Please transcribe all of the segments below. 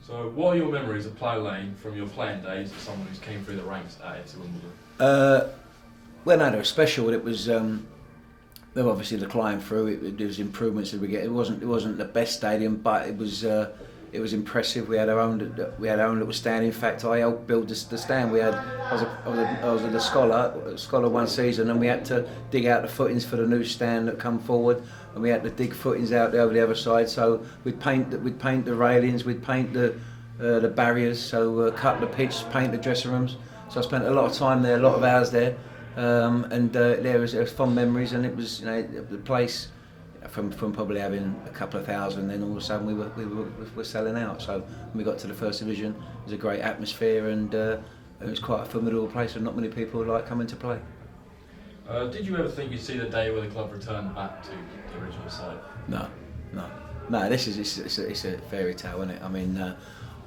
So, what are your memories of Plough Lane from your playing days as someone who's came through the ranks at AFC Wimbledon? Well, no, they were special. It was they were obviously the climb through. There was improvements that we get. It wasn't the best stadium, but it was impressive. We had our own little stand. In fact, I helped build the stand. I was a scholar one season, and we had to dig out the footings for the new stand that come forward, and we had to dig footings out there over the other side. So we'd paint the railings, we'd paint the barriers, so cut the pitch, paint the dressing rooms. So I spent a lot of time there, a lot of hours there, and there was fond memories, and it was the place. From probably having a couple of thousand, then all of a sudden we were selling out. So when we got to the first division, it was a great atmosphere, and it was quite a formidable place, and not many people like coming to play. Did you ever think you'd see the day where the club returned back to the original site? No. It's a fairy tale, isn't it? I mean,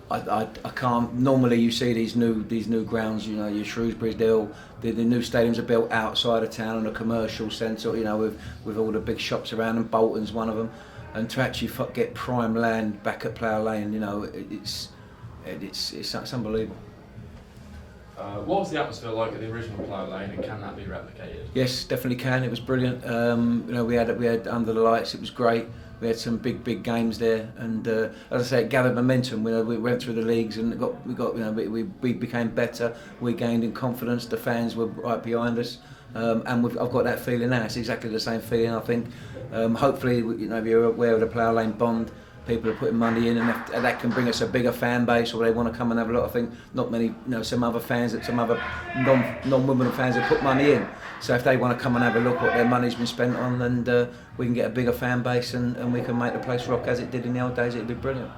I can't. Normally, you see these new grounds. Your Shrewsbury's, the new stadiums are built outside of town in a commercial centre. With all the big shops around, and Bolton's one of them. And to actually get prime land back at Plough Lane, it's unbelievable. What was the atmosphere like at the original Plough Lane, and can that be replicated? Yes, definitely can. It was brilliant. We had under the lights. It was great. We had some big games there, and as I say, it gathered momentum. We went through the leagues, and we became better. We gained in confidence. The fans were right behind us, and I've got that feeling now. It's exactly the same feeling. I think. Hopefully, if you're aware of the Plough Lane bond, people are putting money in, and that can bring us a bigger fan base, or they want to come and have a lot. I think not many, some other fans, some other non-Wimbledon fans have put money in. So if they want to come and have a look what their money's been spent on, and we can get a bigger fan base, and we can make the place rock as it did in the old days, it'd be brilliant.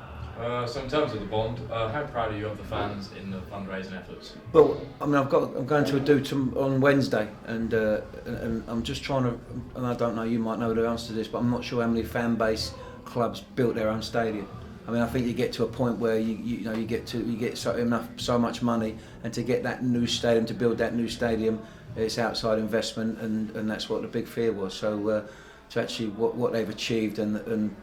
So in terms of the bond, how proud are you of the fans in the fundraising efforts? Well, I mean, I'm going to a do on Wednesday, and I'm just trying to, and I don't know, you might know the answer to this, but I'm not sure how many fan base clubs built their own stadium. I mean, I think you get to a point where you get so much money, and to get that new stadium, to build that new stadium, it's outside investment, and that's what the big fear was. So to actually what they've achieved, and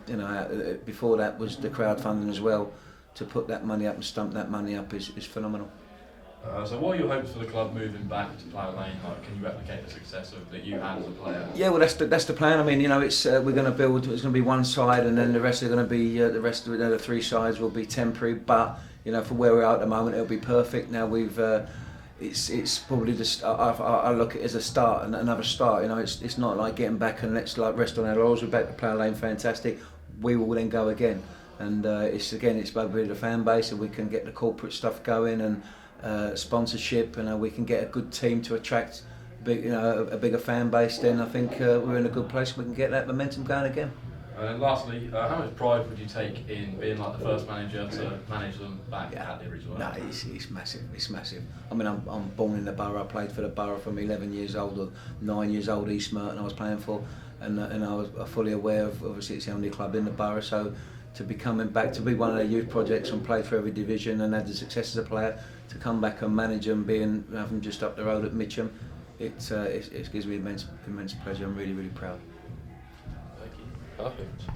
before that was the crowdfunding as well, to put that money up and stump that money up is phenomenal. So what are your hopes for the club moving back to Plough Lane? Like, can you replicate the success that you had as a player? Yeah, well, that's the plan. I mean, it's we're going to build. It's going to be one side, and then the rest are going to be the rest of the three sides will be temporary. But for where we're at the moment, it'll be perfect. Now it's probably just I look at it as a start and another start. It's not like getting back and let's rest on our laurels. We're back to Plough Lane, fantastic. We will then go again, and it's about the fan base, and we can get the corporate stuff going, and sponsorship, and we can get a good team to attract a bigger fan base. Then I think we're in a good place. We can get that momentum going again. And lastly, how much pride would you take in being like the first manager to manage them back at the original? No, it's massive. It's massive. I mean, I'm born in the borough. I played for the borough from 11 years old or 9 years old. East Merton I was playing for, and I was fully aware of. Obviously, it's the only club in the borough. So to be coming back to be one of their youth projects and play for every division and had the success as a player, to come back and manage them, having just up the road at Mitcham, it gives me immense pleasure. I'm really proud. Thank you. Perfect.